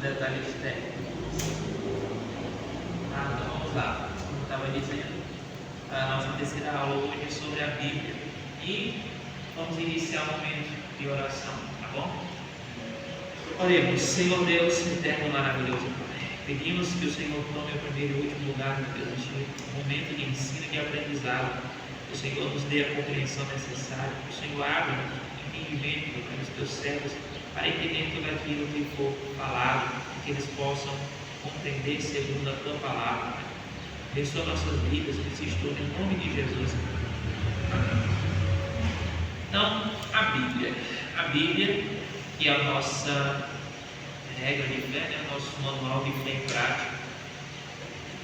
detalhes técnicos. Então vamos lá. Como estava dizendo, a nossa terceira aula hoje é sobre a Bíblia. E vamos iniciar o momento de oração, tá bom? Oremos. Senhor Deus, eterno e maravilhoso Pai, pedimos que o Senhor tome o primeiro e último lugar, meu Deus, neste momento de ensino e de aprendizado. Que o Senhor nos dê a compreensão necessária, que o Senhor abra o entendimento para os teus servos, para entender tudo aquilo que for falado, que eles possam compreender segundo a tua palavra. Abençoa nossas vidas, nesse estudo, em nome de Jesus. Então, a Bíblia, que é a nossa regra de fé, né? O nosso manual de fé em prática.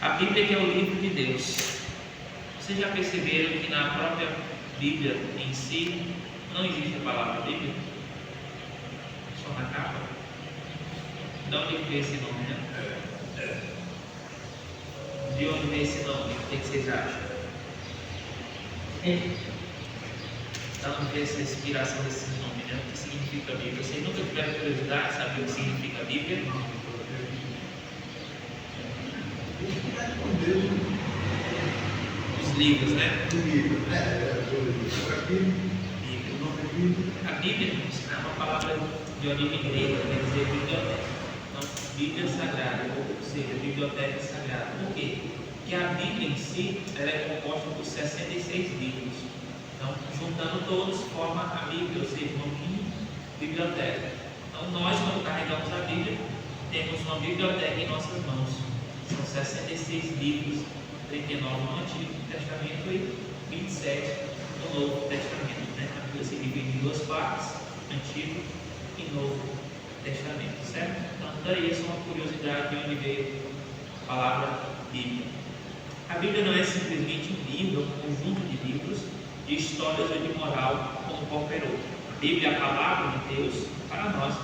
A Bíblia que é o livro de Deus. Vocês já perceberam que na própria Bíblia em si não existe a palavra Bíblia? Só na capa? De onde veio esse nome, né? De onde veio esse nome? O que vocês acham? Da onde veio essa inspiração desse nome, né? O que significa Bíblia? Vocês nunca tiveram curiosidade de saber o que significa Bíblia? Os livros, né? A Bíblia é uma palavra de origem grega, quer dizer biblioteca. Então, Bíblia sagrada, ou seja, biblioteca sagrada. Por quê? Porque a Bíblia em si ela é composta por 66 livros. Então, juntando todos, forma a Bíblia, ou seja, uma mini biblioteca. Então, nós, quando carregamos a Bíblia, temos uma biblioteca em nossas mãos. São 66 livros, 39 no Antigo Testamento e 27 no Novo Testamento. A Bíblia se divide em duas partes, Antigo e Novo Testamento, certo? Então, daí essa é uma curiosidade de onde veio a palavra Bíblia. A Bíblia não é simplesmente um livro, é um conjunto de livros, de histórias ou de moral, como qualquer outro. A Bíblia é a palavra de Deus para nós,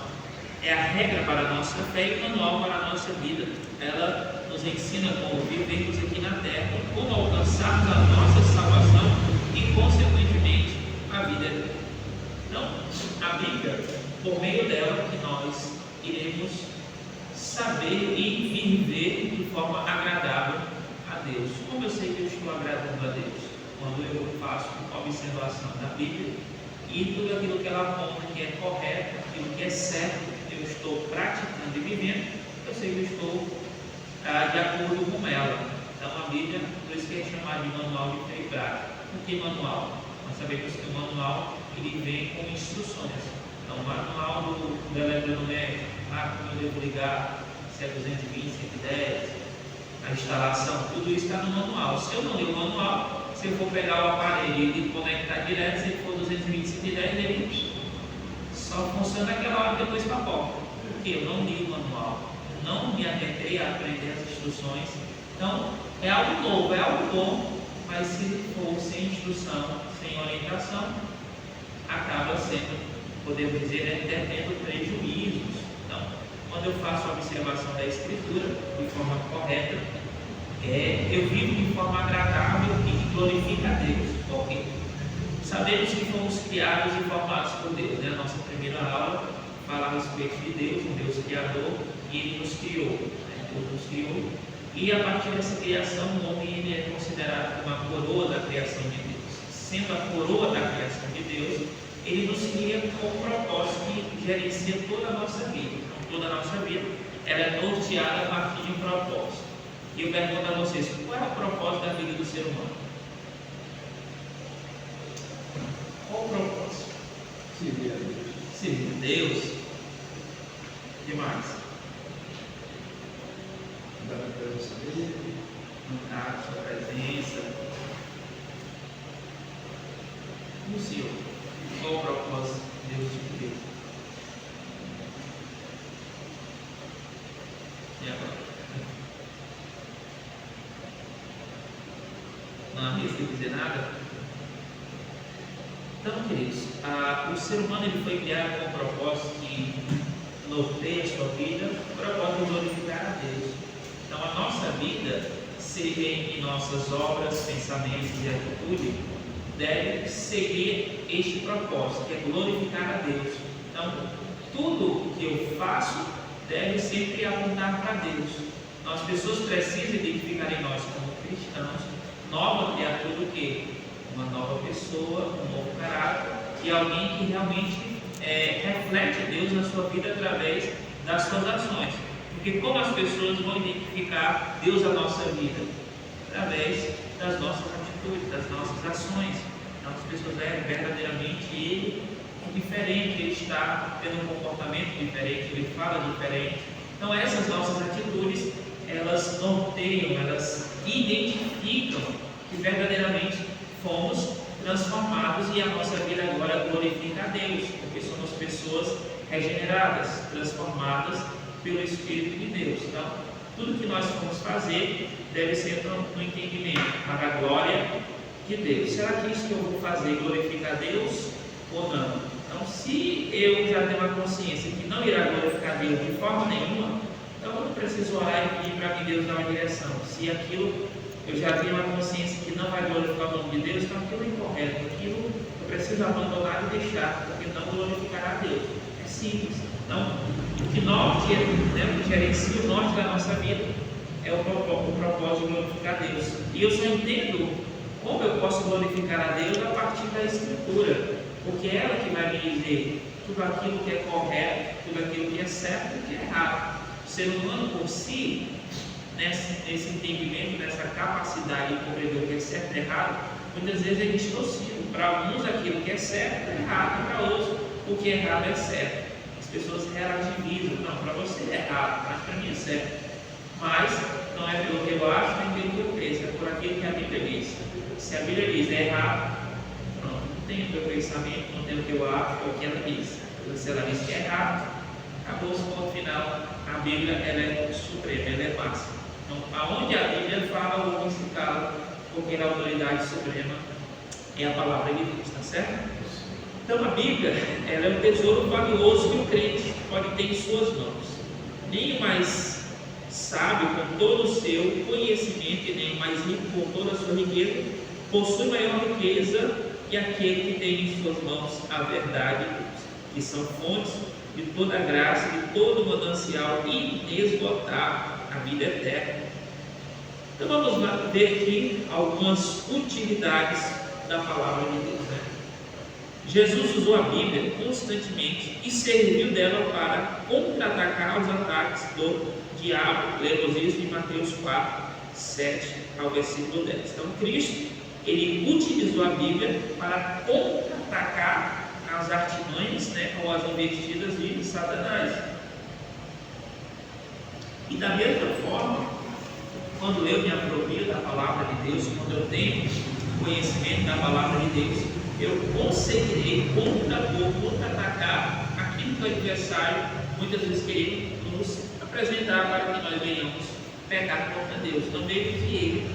é a regra para a nossa fé e o manual para a nossa vida. Ela nos ensina como vivermos aqui na terra, como alcançarmos a nossa salvação e, consequentemente, a vida eterna. Então, a Bíblia, por meio dela, que nós iremos saber e viver de forma agradável a Deus. Como eu sei que eu estou agradando a Deus? Quando eu faço uma observação da Bíblia e tudo aquilo que ela aponta que é correto, aquilo que é certo, eu estou praticando e vivendo, eu sei que eu estou de acordo com ela. Então a Bíblia, por isso que é chamada de manual de fé e prática. Por que manual? Nós sabemos que o manual ele vem com instruções. Então o manual do eletrodoméstico, como eu devo ligar, se é 220, 110, a instalação, tudo isso está no manual. Se eu não ler o manual, se eu for pegar o aparelho e ele conectar direto, se ele for 220, 110, ele só funciona naquela hora depois para a porta. Porque eu não li o manual, não me atentei a aprender as instruções. Então, é algo novo, é algo bom, mas se for sem instrução, sem orientação, acaba sendo, podemos dizer, até tendo prejuízos. Então, quando eu faço a observação da Escritura de forma correta, eu vivo de forma agradável e que glorifica a Deus. Porque sabemos que fomos criados e formados por Deus. A nossa primeira aula fala a respeito de Deus, um Deus criador, e Ele nos criou. Deus nos criou. E a partir dessa criação, o homem ele é considerado uma coroa da criação de Deus. Sendo a coroa da criação de Deus, Ele nos cria com um propósito que gerencia toda a nossa vida. Então, toda a nossa vida ela é norteada a partir de um propósito. E eu pergunto a vocês, qual é o propósito da vida do ser humano? Qual o propósito? Servir a Deus. Servir a Deus. O que mais? Andar na presença dele. Andar na sua presença. E o Senhor? Qual o propósito de Deus te criou? E agora? Não arrisca dizer nada? Então, queridos, o ser humano ele foi criado com um propósito que norteia a sua vida, o propósito de glorificar a Deus. Então, a nossa vida, seja em nossas obras, pensamentos e atitude, deve seguir este propósito, que é glorificar a Deus. Então, tudo que eu faço deve sempre apontar para Deus. Então, as pessoas precisam identificar em nós como cristãos, nova criatura do quê? Uma nova pessoa, um novo caráter e alguém que realmente reflete Deus na sua vida através das suas ações. Porque como as pessoas vão identificar Deus na nossa vida? Através das nossas atitudes, das nossas ações. Então as pessoas verdadeiramente ele é diferente, ele está tendo um comportamento diferente, ele fala diferente. Então essas nossas atitudes, elas norteiam, elas identificam que verdadeiramente fomos transformados e a nossa vida agora glorifica a Deus, porque somos pessoas regeneradas, transformadas pelo Espírito de Deus. Então, tudo que nós vamos fazer deve ser no entendimento, para a glória de Deus. Será que isso que eu vou fazer glorifica a Deus ou não? Então, se eu já tenho uma consciência que não irá glorificar a Deus de forma nenhuma, então eu não preciso orar e pedir para que Deus dê uma direção. Se aquilo eu já tenho uma consciência que não vai glorificar o nome de Deus, então aquilo é incorreto, aquilo eu preciso abandonar e deixar, porque não glorificará a Deus. É simples. Então, o que norte, o que gerencia o norte da nossa vida é o propósito de glorificar a Deus. E eu só entendo como eu posso glorificar a Deus a partir da Escritura, porque é ela que vai me dizer tudo aquilo que é correto, tudo aquilo que é certo e o que é errado. O ser humano por si, nesse entendimento, nessa capacidade de compreender o que é certo e errado, muitas vezes é distorcido. Para alguns aquilo que é certo é errado, para outros o que é errado é certo. As pessoas relativizam, não, para você é errado, mas para mim é certo. Mas não é pelo que eu acho, nem pelo que eu penso, é por aquilo que a Bíblia diz. Se a Bíblia diz é errado, pronto, não tem o meu pensamento, não tem o que eu acho, é o que ela diz. Se ela diz que é errado, acabou o ponto final. A Bíblia ela é suprema, ela é máxima. Então, aonde a Bíblia fala, o homem se cala, porque a autoridade suprema é a palavra de Deus, está certo? Então, a Bíblia ela é um tesouro valioso que o crente pode ter em suas mãos. Nem o mais sábio, com todo o seu conhecimento, e nem o mais rico, com toda a sua riqueza, possui maior riqueza que aquele que tem em suas mãos a verdade, que são fontes de toda a graça, de todo o manancial inesgotável, a vida eterna. Então vamos ver aqui algumas utilidades da palavra de Deus. Jesus usou a Bíblia constantemente e serviu dela para contra-atacar os ataques do diabo. Lemos isso em Mateus 4, 7 ao versículo 10. Então Cristo, ele utilizou a Bíblia para contra-atacar as artimanhas, ou as investidas de Satanás. E da mesma forma, quando eu me aproprio da palavra de Deus, quando eu tenho conhecimento da palavra de Deus, eu conseguirei contra-atacar aquilo que o adversário muitas vezes queria nos apresentar para que nós venhamos pecar contra Deus. Então veja que ele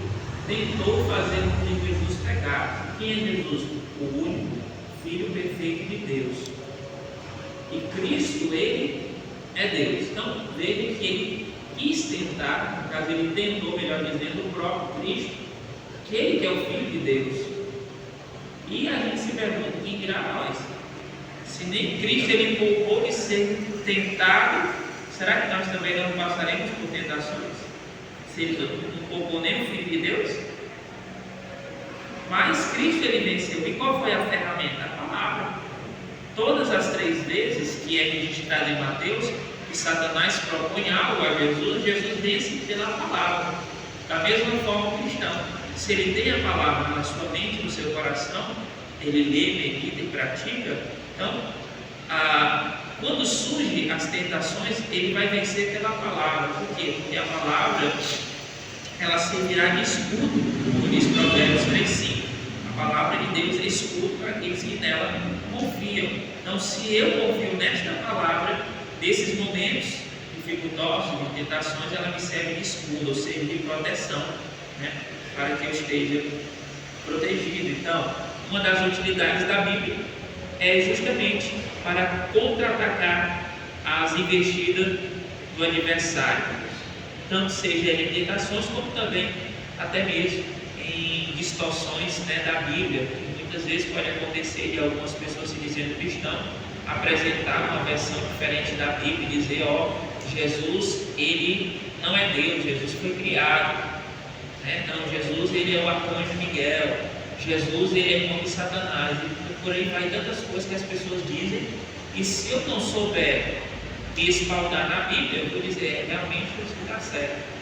tentou fazer com que Jesus pecasse. Quem é Jesus? O único Filho perfeito de Deus. E Cristo, ele é Deus. Então veja que ele quis tentar, no caso ele tentou, melhor dizendo, o próprio Cristo, aquele que é o Filho de Deus. E a gente se pergunta, quem dirá nós? Se nem Cristo ele poupou de ser tentado, será que nós também não passaremos por tentações? Se ele não poupou nem o Filho de Deus? Mas Cristo ele venceu. E qual foi a ferramenta? A palavra. Todas as 3 vezes que é registrado em Mateus, que Satanás propõe algo a Jesus, Jesus vence pela palavra. Da mesma forma o cristão, se ele tem a palavra na sua mente, no seu coração, ele lê, medita e pratica, então, quando surgem as tentações, ele vai vencer pela palavra. Por quê? Porque a palavra, ela servirá de escudo, como diz Provérbios 3:5. A palavra de Deus é escudo para aqueles que nela confiam. Então, se eu confio nesta palavra, desses momentos dificultosos, de tentações, ela me serve de escudo, ou seja, de proteção, para que eu esteja protegido. Então, uma das utilidades da Bíblia é justamente para contra-atacar as investidas do adversário, tanto seja em tentações, como também até mesmo em distorções da Bíblia. Muitas vezes pode acontecer de algumas pessoas se dizendo cristão apresentar uma versão diferente da Bíblia e dizer, ó, Jesus, ele não é Deus, Jesus foi criado, né? Não, Jesus, ele é o arcanjo Miguel, Jesus, ele é irmão de Satanás, e por aí vai tantas coisas que as pessoas dizem, e se eu não souber me espaldar na Bíblia, eu vou dizer, realmente isso está certo.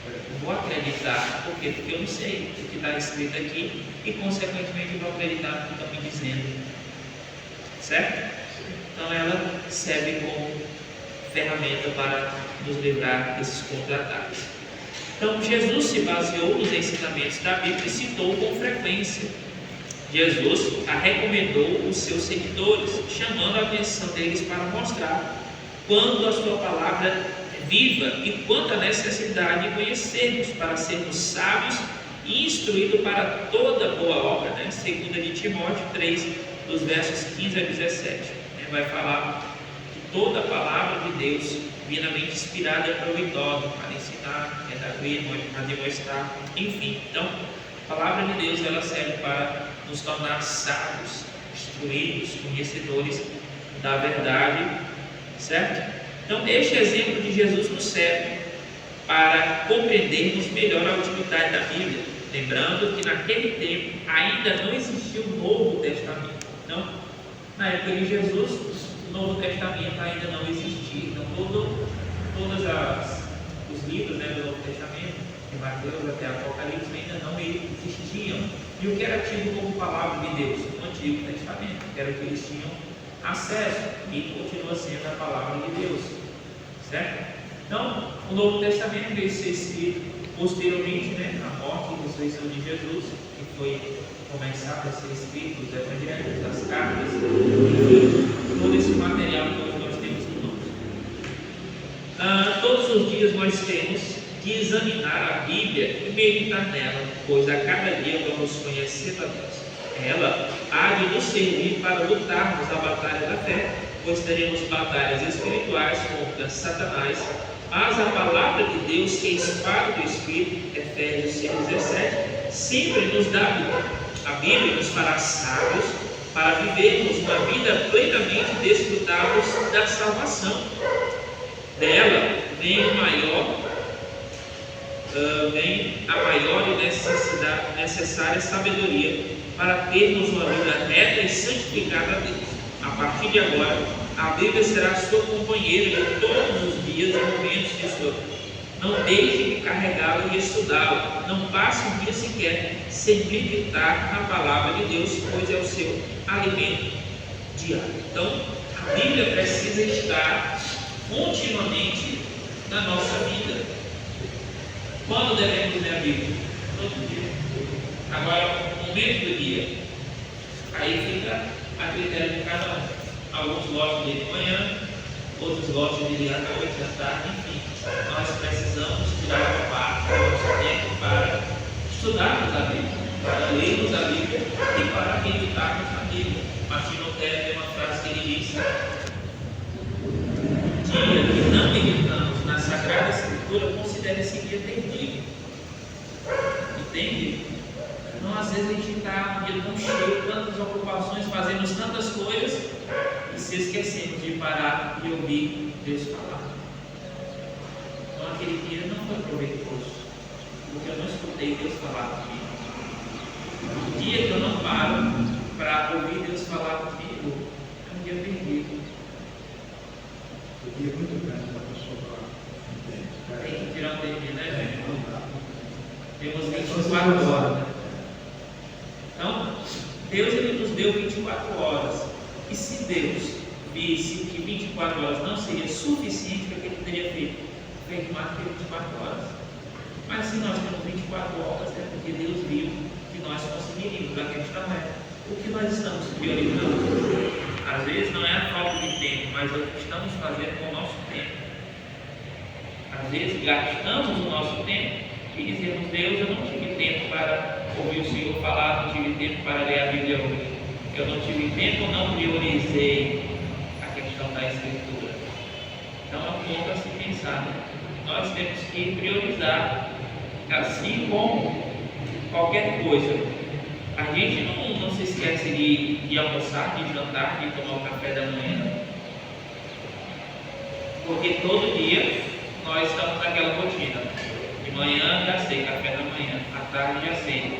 Eu vou acreditar, por quê? Porque eu não sei o que está escrito aqui, e consequentemente eu vou acreditar no que estão me dizendo, certo? Então ela serve como ferramenta para nos livrar desses contra-ataques. Então Jesus se baseou nos ensinamentos da Bíblia e citou com frequência. Jesus a recomendou os seus seguidores, chamando a atenção deles para mostrar quanto a sua palavra é viva e quanto a necessidade de conhecermos para sermos sábios e instruídos para toda boa obra, né? 2 de Timóteo 3, dos versos 15 a 17. Vai falar que toda a palavra de Deus, divinamente inspirada, é proveitosa para ensinar, redarguir, admoestar, enfim. Então, a palavra de Deus, ela serve para nos tornar sábios, instruídos, conhecedores da verdade, certo? Então, este exemplo de Jesus nos serve para compreendermos melhor a utilidade da Bíblia, lembrando que naquele tempo ainda não existia o Novo Testamento. Então, na época de Jesus, o Novo Testamento ainda não existia. Então, todos os livros, né, do Novo Testamento, de Mateus até Apocalipse, ainda não existiam. E o que era tido como palavra de Deus? O Antigo Testamento, que era o que eles tinham acesso, e continua sendo a palavra de Deus, certo? Então, o Novo Testamento veio ser escrito posteriormente, né, à morte e ressurreição de Jesus, que foi começar a ser escrito os evangelhos, as cartas, enfim, todo esse material que nós temos em mãos. Todos os dias nós temos que examinar a Bíblia e meditar nela, pois a cada dia vamos conhecendo a Deus. Ela há de nos servir para lutarmos a batalha da fé, pois teremos batalhas espirituais contra Satanás, mas a palavra de Deus, que é a espada do Espírito, Efésios 5,17, sempre nos dá vida. A Bíblia nos fará sábios para vivermos uma vida plenamente desfrutados da salvação. Dela vem a maior e necessária sabedoria para termos uma vida reta e santificada a Deus. A partir de agora, a Bíblia será sua companheira em todos os dias e momentos de sua vida. Não deixe de carregá-la e estudá-la. Não passe um dia sequer sem meditar na palavra de Deus, pois é o seu alimento diário. Então, a Bíblia precisa estar continuamente na nossa vida. Quando devemos ler a Bíblia? Todo dia. Agora, o momento do dia. Aí fica a critério de cada um. Alguns gostam de ler de manhã, outros gostam de ler à noite, à tarde, enfim. Nós precisamos tirar uma parte do nosso tempo para estudarmos a Bíblia, para lermos a Bíblia e para meditarmos na Bíblia. Martinho Lutero tem uma frase que ele diz: dia que não meditamos na Sagrada Escritura, considere-se dia perdido. Entende? Então, às vezes a gente está um dia tão cheio, tantas ocupações, fazemos tantas coisas e se esquecemos de parar e ouvir Deus falar. Então, aquele dia não foi proveitoso, porque eu não escutei Deus falar comigo. O dia que eu não paro para ouvir Deus falar comigo é um dia perdido. O dia é muito grande para a pessoa. Tem que tirar um tempinho, né, gente? Temos 24 horas, né? Então, Deus, ele nos deu 24 horas. E se Deus visse que 24 horas não seria suficiente para que ele teria feito mais que 24 horas. Mas se nós temos 24 horas, é porque Deus viu que nós conseguiríamos. A questão é o que nós estamos priorizando. Às vezes não é a falta de tempo, mas é o que estamos fazendo com o nosso tempo. Às vezes gastamos o nosso tempo e dizemos: Deus, eu não tive tempo para ouvir o Senhor falar, não tive tempo para ler a Bíblia hoje. Eu não tive tempo, não priorizei a questão da Escritura. Então é um ponto a se pensar, né? Nós temos que priorizar, assim como qualquer coisa. A gente não se esquece de almoçar, de jantar, de tomar o café da manhã. Porque todo dia nós estamos naquela rotina. De manhã já sei, café da manhã. À tarde já sei,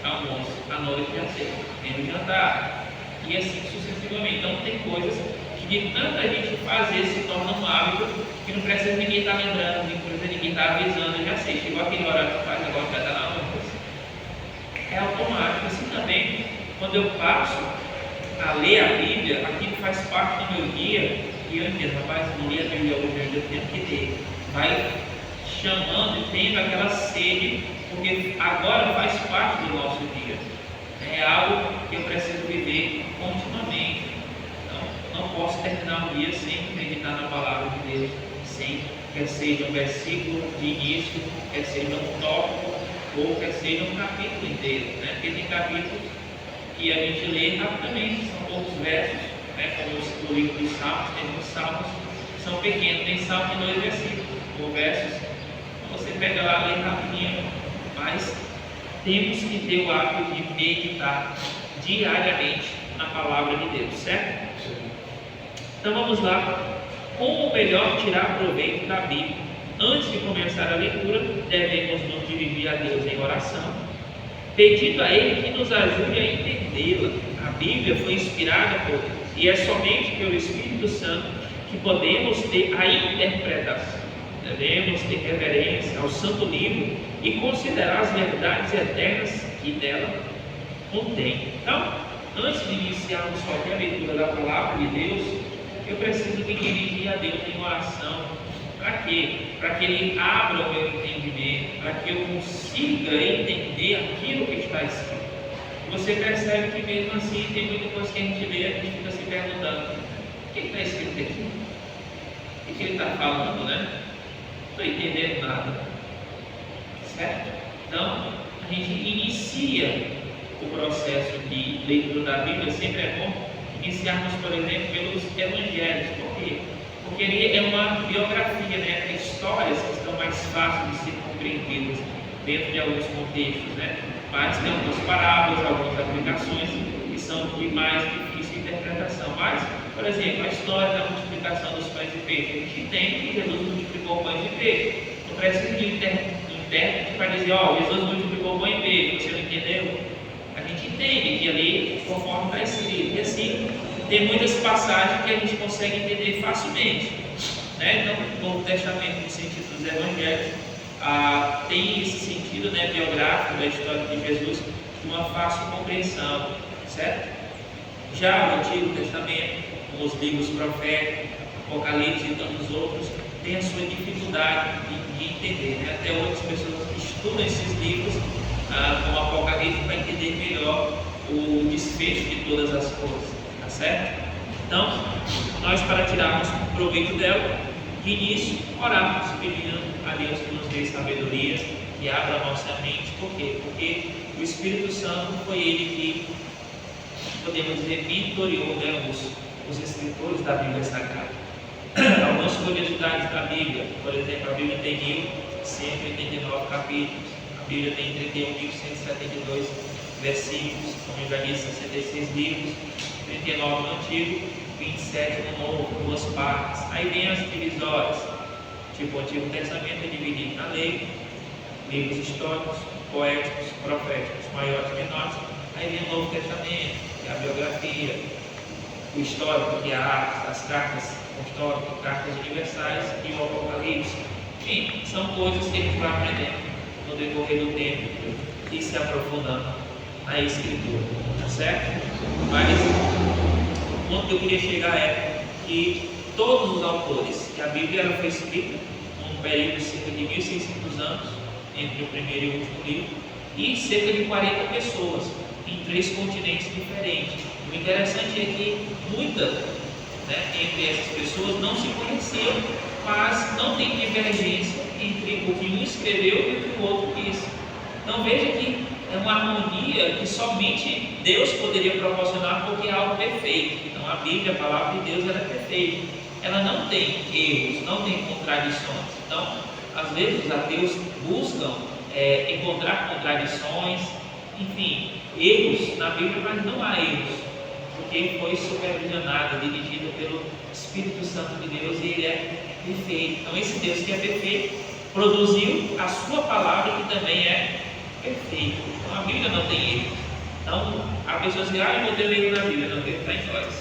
almoço. À noite já sei, tem o jantar. E assim sucessivamente. Então tem coisas que de tanta gente fazer se torna um hábito que não precisa ninguém estar lembrando, nem precisa ninguém estar avisando. Eu já sei, chegou aquele horário que faz, agora já está na hora. É automático. Assim também, quando eu passo a ler a Bíblia, aquilo faz parte do meu dia. E eu entendo, rapaz, não li a Bíblia hoje, eu tenho que ler. Vai chamando e tendo aquela sede, porque agora faz parte do nosso dia. É algo que eu preciso viver continuamente. Então, não posso terminar o dia sem meditar na palavra de Deus, sem, quer seja um versículo de início, quer seja um tópico, ou quer seja um capítulo inteiro, né? Porque tem capítulos que a gente lê rapidamente, são poucos versos, né? Como o livro dos Salmos, tem muitos salmos que são pequenos, tem salmo de 2 versículos, ou versos, então você pega lá, lê rapidinho, mas temos que ter o hábito de meditar diariamente na palavra de Deus, certo? Então vamos lá. Como melhor tirar proveito da Bíblia? Antes de começar a leitura, devemos nos dirigir a Deus em oração, pedindo a Ele que nos ajude a entendê-la. A Bíblia foi inspirada por Deus, e é somente pelo Espírito Santo que podemos ter a interpretação. Devemos ter reverência ao Santo Livro e considerar as verdades eternas que dela contém. Então, antes de iniciarmos qualquer leitura da palavra de Deus, eu preciso me dirigir a Deus em oração. Para quê? Para que Ele abra o meu entendimento, para que eu consiga entender aquilo que está escrito. Você percebe que mesmo assim tem muita coisa que a gente lê, a gente fica se perguntando: o que está escrito aqui? O que ele está falando, né? Não estou entendendo nada. Certo? Então, a gente inicia o processo de leitura da Bíblia. Sempre é bom iniciarmos, por exemplo, pelos evangelhos. Por quê? Porque ele é uma biografia, né? Histórias que estão mais fáceis de ser compreendidas dentro de alguns contextos, né? Mas tem algumas parábolas, algumas aplicações que são de mais difícil interpretação. Mas, por exemplo, a história da multiplicação dos pães e peixes, a gente entende que Jesus multiplicou pães e peixes. Não precisa de um intérprete para dizer: ó, Jesus multiplicou pão e peixe, você não entendeu? A gente entende que ali, conforme está escrito, e assim, tem muitas passagens que a gente consegue entender facilmente, né? Então, o Novo Testamento, no sentido dos evangelhos, tem esse sentido, né, biográfico da história de Jesus, de uma fácil compreensão, certo? Já o Antigo Testamento, com os livros proféticos, Apocalipse e tantos outros, tem a sua dificuldade de entender, né? Até outras pessoas que estudam esses livros, como Apocalipse, para entender melhor o desfecho de todas as coisas, tá certo? Então, nós, para tirarmos proveito dela, de início, orarmos pedindo a Deus que nos dê sabedoria, que abra a nossa mente. Por quê? Porque o Espírito Santo foi Ele que, podemos dizer, mentoreou, né, os escritores da Bíblia Sagrada. Algumas curiosidades da Bíblia: por exemplo, a Bíblia tem 1189 capítulos, a Bíblia tem 31.172 versículos, como eu já disse, 66 livros, 39 no Antigo, 27 no Novo, 2 partes. Aí vem as divisórias, tipo o Antigo Testamento é dividido na lei, livros históricos, poéticos, proféticos, maiores e menores. Aí vem o Novo Testamento, que é a biografia, o histórico, que é a Atos, as cartas apostólicas, cartas universais e o Apocalipse. Enfim, são coisas que a gente vai aprendendo no decorrer do tempo e se aprofundando na Escritura, tá certo? Mas o ponto que eu queria chegar é que todos os autores, que a Bíblia ela foi escrita num período de cerca de 1.600 anos, entre o primeiro e o último livro, e cerca de 40 pessoas em 3 continentes diferentes. O interessante é que muitas, né, entre essas pessoas não se conheciam, mas não tem divergência entre o que um escreveu e o que o outro disse. Então veja que é uma harmonia que somente Deus poderia proporcionar, porque é algo perfeito. Então a Bíblia, a palavra de Deus, ela é perfeita. Ela não tem erros, não tem contradições. Então, às vezes os ateus buscam encontrar contradições, enfim, erros na Bíblia, mas não há erros, porque foi supervisionado, dirigido pelo Espírito Santo de Deus e ele é perfeito. Então esse Deus que é perfeito produziu a sua palavra que também é perfeito. Então a Bíblia não tem erro. Então a pessoa diz, eu não tenho erro na Bíblia, não, o erro está em nós.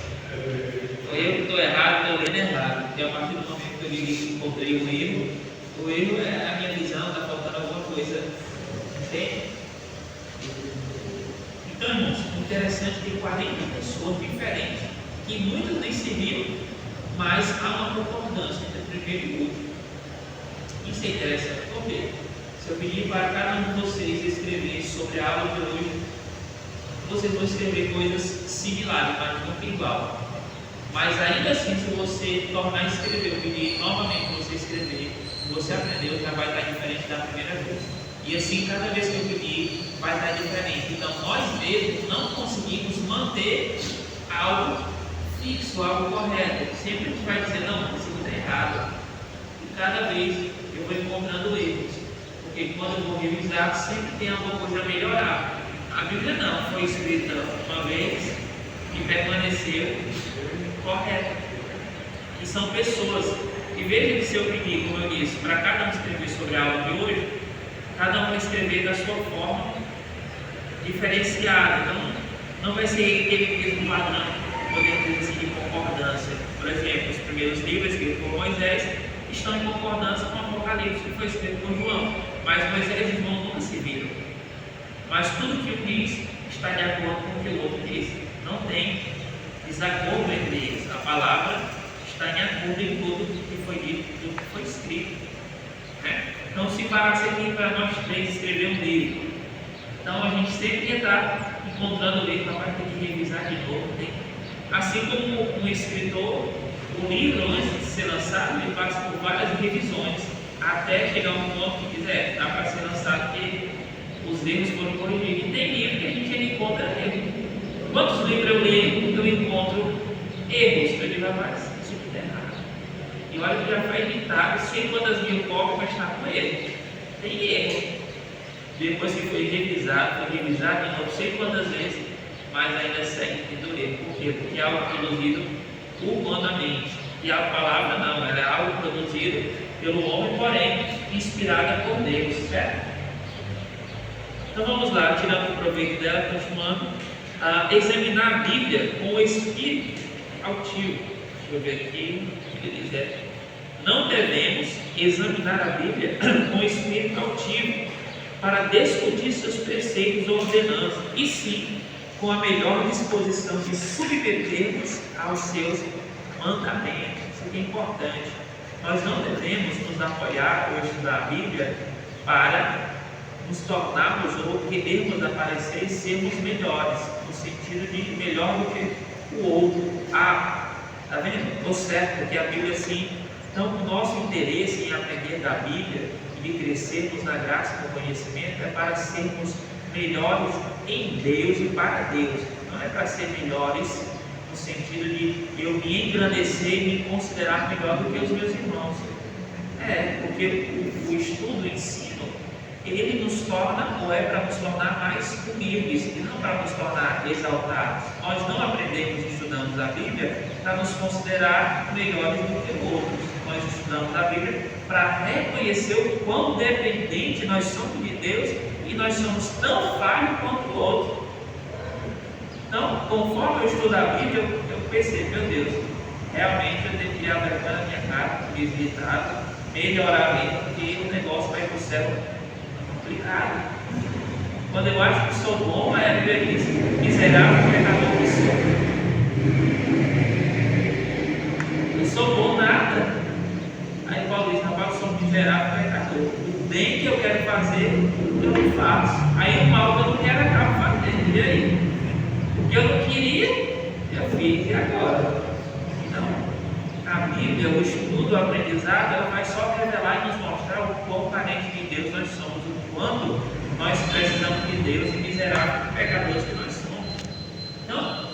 Então eu que estou errado, estou lendo errado, porque a partir do momento que eu digo que encontrei o erro é a minha visão, está faltando alguma coisa, entende? Então, irmãos, interessante ter 40 pessoas diferentes, que muitas nem se viram, mas há uma concordância entre o primeiro e o último. Isso é interessante, porque se eu pedir para cada um de vocês escrever sobre a aula de hoje, vocês vão escrever coisas similares, mas nunca igual. Mas ainda assim, se você tornar a escrever, eu pedir novamente para você escrever, você aprendeu, já vai estar diferente da primeira vez. E assim, cada vez que eu pedir, vai estar diferente. Então, nós mesmos não conseguimos manter algo fixo, algo correto. Sempre a gente vai dizer, não, isso está errado. E cada vez eu vou encontrando erros. Porque quando eu vou revisar, sempre tem alguma coisa a melhorar. A Bíblia não foi escrita uma vez e permaneceu correta. E são pessoas. E veja que se eu pedir, como eu disse, para cada um escrever sobre a aula de hoje, cada um vai escrever da sua forma diferenciada. Então, não vai ser aquele mesmo padrão, podemos dizer assim, de concordância. Por exemplo, os primeiros livros escritos por Moisés estão em concordância com o Apocalipse, que foi escrito por João. Mas Moisés e João nunca se viram. Mas tudo que um diz está de acordo com o que o outro diz. Não tem desacordo entre eles. A palavra está em acordo em tudo que foi dito, tudo que foi escrito. Então, se parasse aqui para nós três escrever um livro, então a gente sempre ia estar encontrando o livro, vai ter que revisar de novo. Assim como um escritor, o livro, antes de ser lançado, ele passa por várias revisões, até chegar a um ponto que diz, dá para ser lançado porque os erros foram corrigidos. E tem livro que a gente ainda encontra erros. Quantos livros eu leio, eu encontro erros? Eu digo, rapaz, isso aqui está errado. E olha que já foi editado, sei quantas mil cópias, mas está com erro. Tem erro. Depois que foi revisado de novo, sei quantas vezes, mas ainda segue tendo erro. Por quê? Porque é algo produzido humanamente. E a palavra não, ela é algo produzido pelo homem, porém inspirada por Deus, certo? Então vamos lá, tirando o proveito dela, continuando a examinar a Bíblia com o espírito altivo. Deixa eu ver aqui, ele diz, não devemos examinar a Bíblia com o espírito altivo para discutir seus preceitos ou ordenanças, e sim com a melhor disposição de submetermos aos seus mandamentos. Isso aqui é importante. Nós não devemos nos apoiar ou estudar a Bíblia para nos tornarmos ou querermos aparecer e sermos melhores, no sentido de melhor do que o outro. Tá vendo? Estou certo, porque a Bíblia assim. Então, o nosso interesse em aprender da Bíblia e de crescermos na graça e no conhecimento é para sermos melhores em Deus e para Deus. Não é para ser melhores no sentido de eu me engrandecer e me considerar melhor do que os meus irmãos. Porque o estudo, o ensino, ele nos torna, ou é para nos tornar mais humildes, e não para nos tornar exaltados. Nós não aprendemos e estudamos a Bíblia para nos considerar melhores do que outros. Nós estudamos a Bíblia para reconhecer o quão dependente nós somos de Deus e nós somos tão falhos quanto o outro. Então, conforme eu estudo a Bíblia, eu percebo, meu Deus, realmente eu tenho que tirar a vergonha da minha cara, visitado, melhorar mesmo, porque o negócio vai para o céu complicado. Quando eu acho que sou bom, a Bíblia diz, miserável pecador que sou. Não sou bom nada. Aí Paulo diz, rapaz, eu sou um miserável pecador. O bem que eu quero fazer, eu não faço. Aí o mal que eu não quero, acabo fazendo. E aí? O que eu não queria, eu fiz. E agora? Então, a Bíblia, o estudo, o aprendizado, ela vai só revelar e nos mostrar o quão carente de Deus nós somos, o quanto nós precisamos de Deus e miseráveis pecadores que nós somos. Então,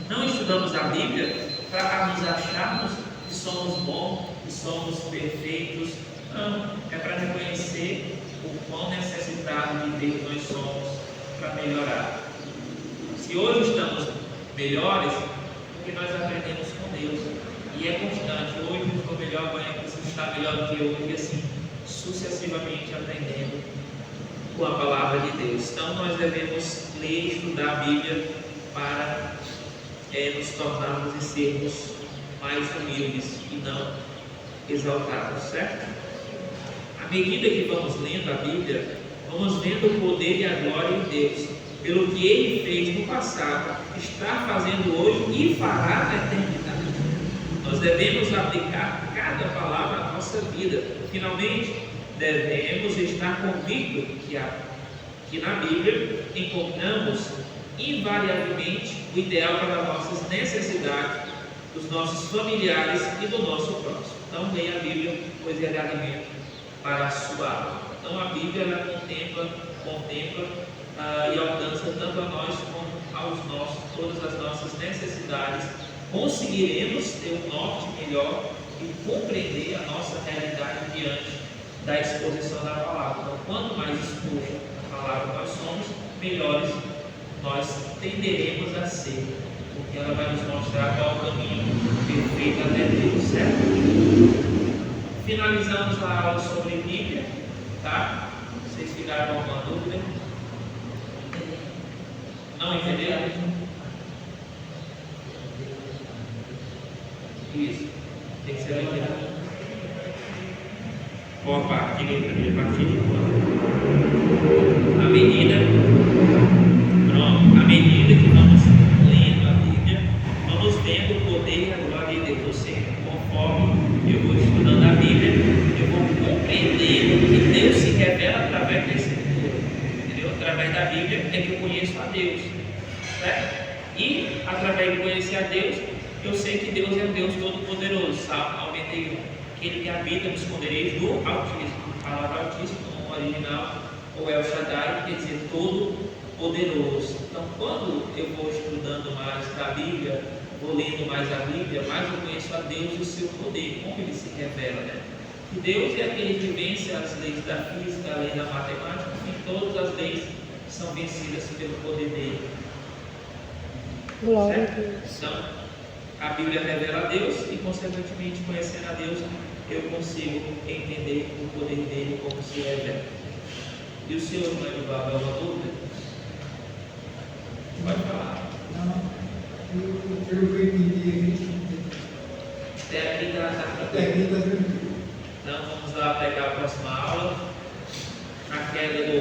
não estudamos a Bíblia para nos acharmos que somos bons, que somos perfeitos. Não, é para reconhecer o quão necessitado de Deus nós somos. para melhorar. Se hoje estamos melhores, porque nós aprendemos com Deus. E é constante. Hoje eu estou melhor, amanhã preciso estar melhor do que hoje, e assim, sucessivamente aprendendo com a palavra de Deus. Então nós devemos ler e estudar a Bíblia para nos tornarmos e sermos mais humildes e não exaltados, certo? À medida que vamos lendo a Bíblia, vamos vendo o poder e a glória de Deus, pelo que Ele fez no passado, está fazendo hoje e fará na eternidade. Nós devemos aplicar cada palavra à nossa vida. Finalmente, devemos estar convictos que na Bíblia encontramos invariavelmente o ideal para as nossas necessidades, dos nossos familiares e do nosso próximo. Então, leia a Bíblia, pois é alimento para a sua alma. Então, a Bíblia ela contempla e alcança tanto a nós como todas as nossas necessidades. Conseguiremos ter um norte melhor e compreender a nossa realidade diante da exposição da palavra. Então, quanto mais exposto a palavra nós somos, melhores nós tenderemos a ser, porque ela vai nos mostrar qual é o caminho perfeito até Deus, certo? Finalizamos a aula sobre Bíblia, tá? Vocês ficaram com alguma dúvida? Não entenderam? Isso, tem que ser lembrado. Qual parte? Diga aí para mim, a partir de quando? À medida que vamos lendo a Bíblia, vamos vendo o poder e a glória de Deus. Ou seja, conforme eu vou estudando a Bíblia, eu vou compreendendo que Deus se revela através da Escritura. Entendeu? Através da Bíblia é que eu conheço a Deus. Certo? E através de conhecer a Deus, eu sei que Deus é um Deus todo-poderoso. Salmo 91. Aquele que habita nos esconderijos do Altíssimo. A palavra Altíssimo no original, ou El Shaddai, quer dizer todo-poderoso. Então, quando eu vou estudando mais da Bíblia, vou lendo mais a Bíblia, mais eu conheço a Deus e o seu poder, como ele se revela, né? Que Deus é aquele que vence as leis da física, a lei da matemática, e todas as leis são vencidas pelo poder dele. Glória certo? a Deus. Então, a Bíblia revela a Deus e, consequentemente, conhecendo a Deus, eu consigo entender o poder dele como se revela. E o senhor, irmão Edivaldo, alguma dúvida? Pode falar. Não, pelo que eu entendi aqui, Até aqui está até aqui está tranquilo.